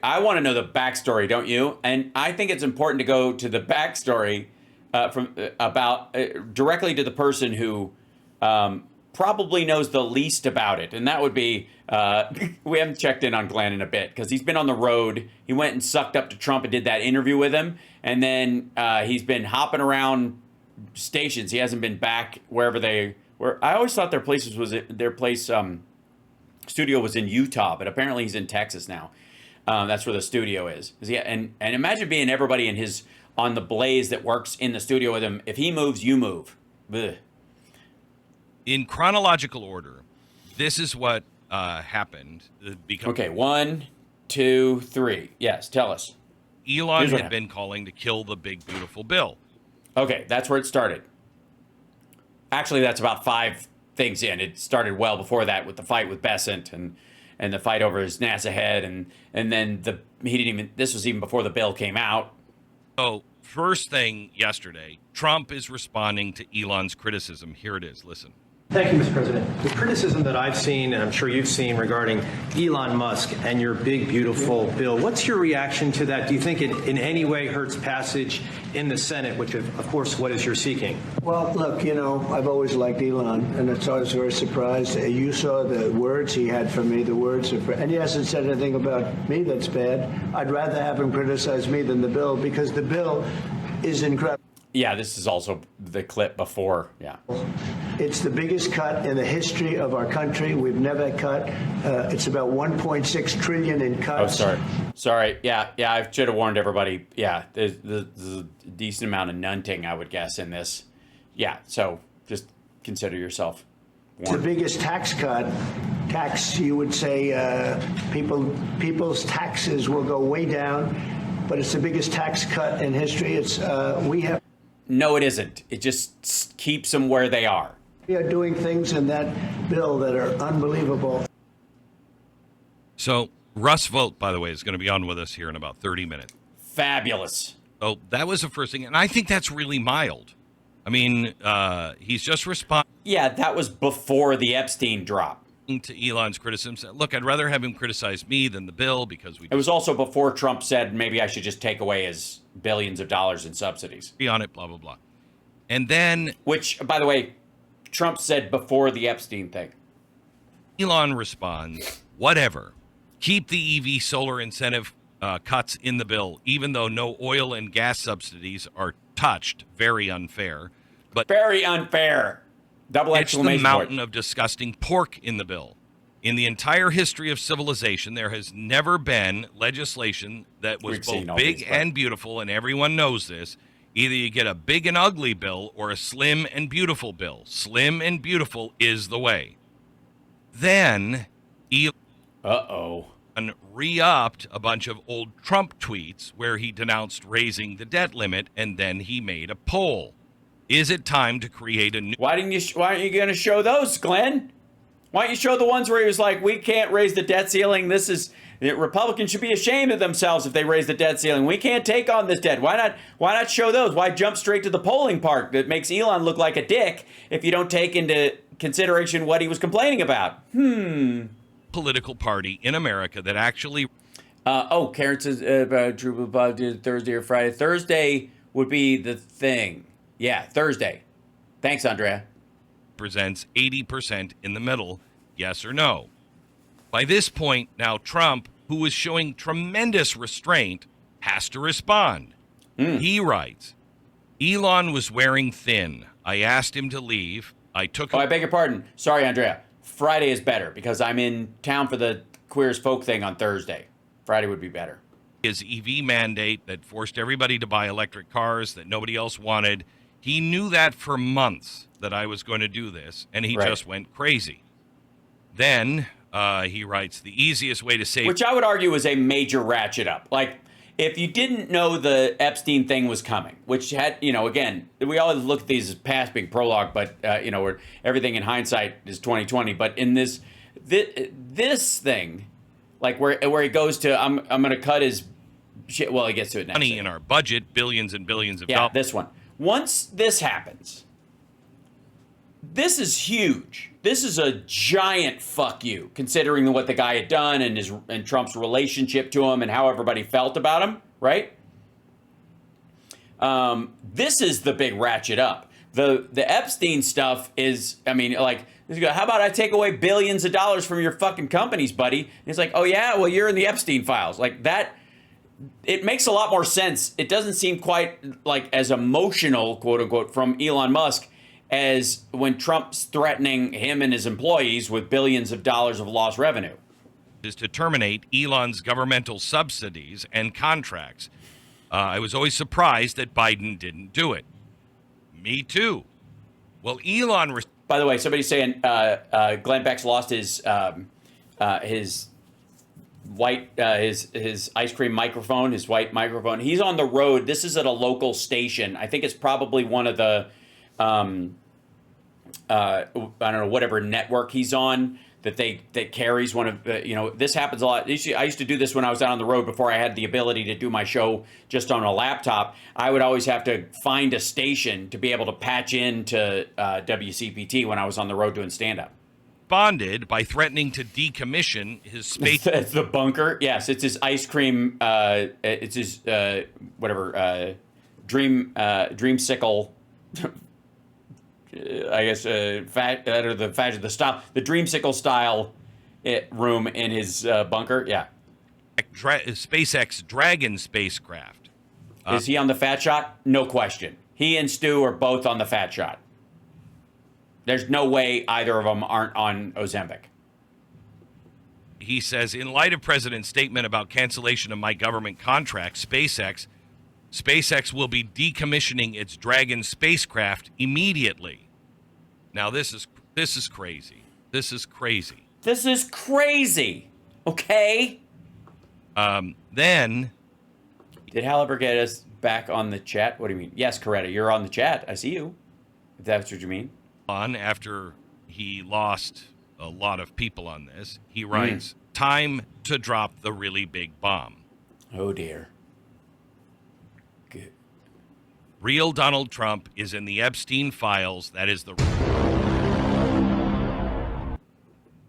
I want to know the backstory, don't you? And I think it's important to go to the backstory directly to the person who probably knows the least about it, and that would be we haven't checked in on Glenn in a bit because he's been on the road. He went and sucked up to Trump and did that interview with him, and then he's been hopping around stations. He hasn't been back wherever they were. I always thought studio was in Utah, but apparently he's in Texas now. That's where the studio is. Yeah, and imagine being everybody on the Blaze that works in the studio with him. If he moves, you move. Ugh. In chronological order, this is what happened. Okay, 1, 2, 3. Yes, tell us. Elon had been calling to kill the big, beautiful bill. Okay, that's where it started. Actually, that's about 5 things in. It started well before that with the fight with Besant and the fight over his NASA head, and then he didn't even. This was even before the bill came out. So first thing yesterday, Trump is responding to Elon's criticism. Here it is. Listen. Thank you, Mr. President. The criticism that I've seen, and I'm sure you've seen, regarding Elon Musk and your big, beautiful bill, what's your reaction to that? Do you think it in any way hurts passage in the Senate, which, of course, what is you're seeking? Well, look, I've always liked Elon, and it's always very surprised. You saw the words he had for me, and he hasn't said anything about me that's bad. I'd rather have him criticize me than the bill, because the bill is incredible. Yeah, this is also the clip before. Yeah. It's the biggest cut in the history of our country. We've never cut. It's about 1.6 trillion in cuts. Oh, sorry. Yeah, I should have warned everybody. Yeah, there's a decent amount of nunting, I would guess, in this. Yeah, so just consider yourself warned. It's the biggest tax cut. You would say people's taxes will go way down, but it's the biggest tax cut in history. No, it isn't. It just keeps them where they are. We are doing things in that bill that are unbelievable. So Russ Vought, by the way, is going to be on with us here in about 30 minutes. Fabulous. Oh, that was the first thing. And I think that's really mild. I mean, he's just responding. Yeah, that was before the Epstein drop. To Elon's criticism. Look, I'd rather have him criticize me than the bill because It was also before Trump said maybe I should just take away his billions of dollars in subsidies. Be on it, blah, blah, blah. And then... Which, by the way, Trump said before the Epstein thing. Elon responds, whatever. Keep the EV solar incentive cuts in the bill, even though no oil and gas subsidies are touched. Very unfair. But very unfair. Double exclamation It's the mountain of disgusting pork in the bill. In the entire history of civilization, there has never been legislation that was both big and beautiful, and everyone knows this. Either you get a big and ugly bill or a slim and beautiful bill. Slim and beautiful is the way. Then, Elon re-upped a bunch of old Trump tweets where he denounced raising the debt limit, and then he made a poll. Is it time to create a new... Why aren't you going to show those, Glenn? Why don't you show the ones where he was like, we can't raise the debt ceiling. The Republicans should be ashamed of themselves if they raise the debt ceiling. We can't take on this debt. Why not show those? Why jump straight to the polling part that makes Elon look like a dick if you don't take into consideration what he was complaining about? Political party in America that actually... Karen says Thursday or Friday. Thursday would be the thing. Yeah, Thursday. Thanks, Andrea. Presents 80% in the middle, yes or no. By this point, now Trump, who is showing tremendous restraint, has to respond. He writes, Elon was wearing thin. I asked him to leave. I beg your pardon. Sorry, Andrea. Friday is better because I'm in town for the Queer as Folk thing on Thursday. Friday would be better. His EV mandate that forced everybody to buy electric cars that nobody else wanted. He knew that for months that I was going to do this, and he just went crazy. Then he writes, the easiest way to save... Which I would argue is a major ratchet up. Like, if you didn't know the Epstein thing was coming, which had, again, we always look at these as past being prologue, but, where everything in hindsight is 2020. But in this thing, like where he goes to, I'm going to cut his shit. Well, he gets to it next. Money in our budget, billions and billions of dollars. Yeah, this one. Once this happens, this is huge. This is a giant fuck you, considering what the guy had done and Trump's relationship to him and how everybody felt about him, right? This is the big ratchet up. The Epstein stuff is, I mean, like, how about I take away billions of dollars from your fucking companies, buddy? And it's like, oh yeah, well, you're in the Epstein files. Like that, it makes a lot more sense. It doesn't seem quite like as emotional, quote unquote, from Elon Musk as when Trump's threatening him and his employees with billions of dollars of lost revenue. Is to terminate Elon's governmental subsidies and contracts. I was always surprised that Biden didn't do it. Me too. Well, Elon... By the way, somebody's saying Glenn Beck's lost his white his ice cream microphone, his white microphone. He's on the road. This is at a local station. I think it's probably one of the I don't know, whatever network he's on that carries one of the, this happens a lot. I used to do this when I was out on the road before I had the ability to do my show just on a laptop. I would always have to find a station to be able to patch into WCPT when I was on the road doing stand-up. Responded by threatening to decommission his space. It's the bunker. Yes, it's his ice cream. It's his dreamsicle. I guess the dreamsicle style room in his bunker. Yeah. SpaceX Dragon spacecraft. Is he on the fat shot? No question. He and Stu are both on the fat shot. There's no way either of them aren't on Ozempic. He says, in light of President's statement about cancellation of my government contract, SpaceX will be decommissioning its Dragon spacecraft immediately. Now, this is crazy. This is crazy. This is crazy. Okay. Then... Did Hal ever get us back on the chat? What do you mean? Yes, Coretta, you're on the chat. I see you. If that's what you mean. After he lost a lot of people on this, he writes, time to drop the really big bomb. Oh, dear. Good. Real Donald Trump is in the Epstein files. That is the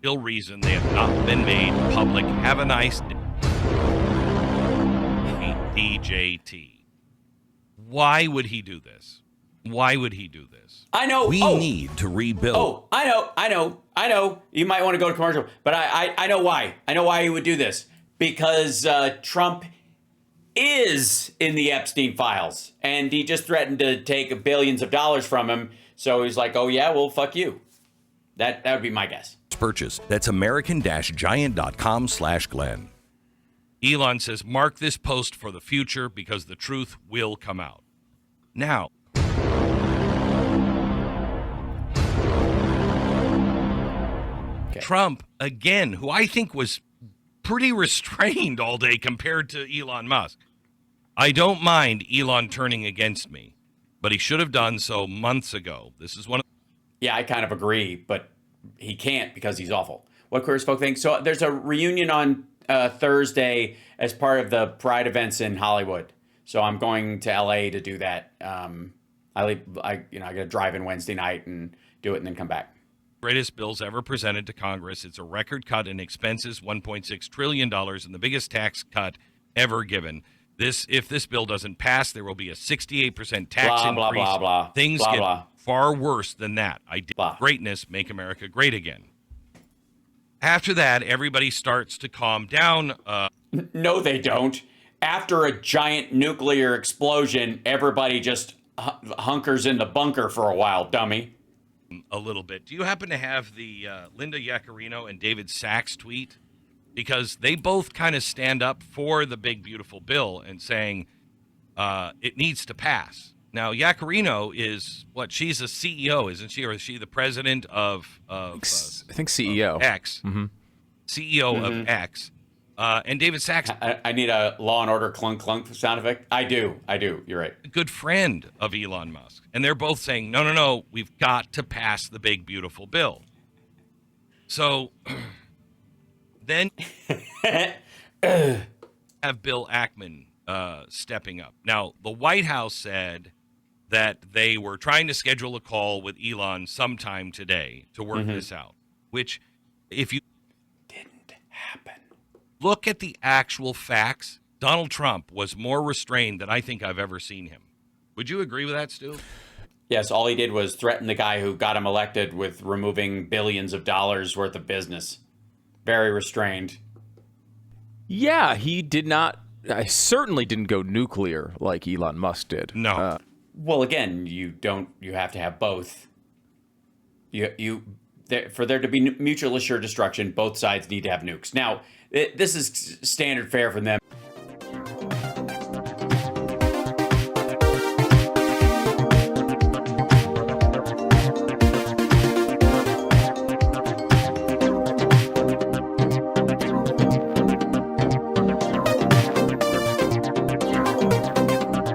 real reason they have not been made public. Have a nice day. DJT. Why would he do this? Why would he do this? I know. We need to rebuild. Oh, I know. You might want to go to commercial, but I know why. I know why he would do this. Because Trump is in the Epstein files, and he just threatened to take billions of dollars from him. So he's like, oh yeah, well, fuck you. That would be my guess. Purchase. That's American-Giant.com/Glenn. Elon says, mark this post for the future because the truth will come out. Now, okay. Trump, again, who I think was pretty restrained all day compared to Elon Musk. I don't mind Elon turning against me, but he should have done so months ago. This is one of... Yeah, I kind of agree, but he can't because he's awful. What Queer as Folk think? So there's a reunion on Thursday as part of the Pride events in Hollywood. So I'm going to LA to do that. I got to drive in Wednesday night and do it and then come back. Greatest bills ever presented to Congress. It's a record cut in expenses, $1.6 trillion, and the biggest tax cut ever given. If this bill doesn't pass, there will be a 68% tax increase. Blah, blah, blah. Things blah, get blah. far worse than that. Greatness, make America great again. After that, everybody starts to calm down. No, they don't. After a giant nuclear explosion, everybody just hunkers in the bunker for a while, dummy. A little bit. Do you happen to have the Linda Yaccarino and David Sachs tweet? Because they both kind of stand up for the big, beautiful bill and saying it needs to pass. Now, Yaccarino is she's a CEO, isn't she? Or is she the president of I think CEO. Of X. Mm-hmm. CEO of X. And David Sachs. I need a Law and Order clunk clunk sound effect. I do. You're right. A good friend of Elon Musk. And they're both saying, no, we've got to pass the big, beautiful bill. So then have Bill Ackman stepping up. Now, the White House said that they were trying to schedule a call with Elon sometime today to work this out, which if you Didn't happen. look at the actual facts, Donald Trump was more restrained than I think I've ever seen him. Would you agree with that, Stu? Yes, all he did was threaten the guy who got him elected with removing billions of dollars worth of business. Very restrained. Yeah, he did not. I certainly didn't go nuclear like Elon Musk did. No. Well, again, you have to have both. For there to be mutual assured destruction, both sides need to have nukes. Now, this is standard fare from them.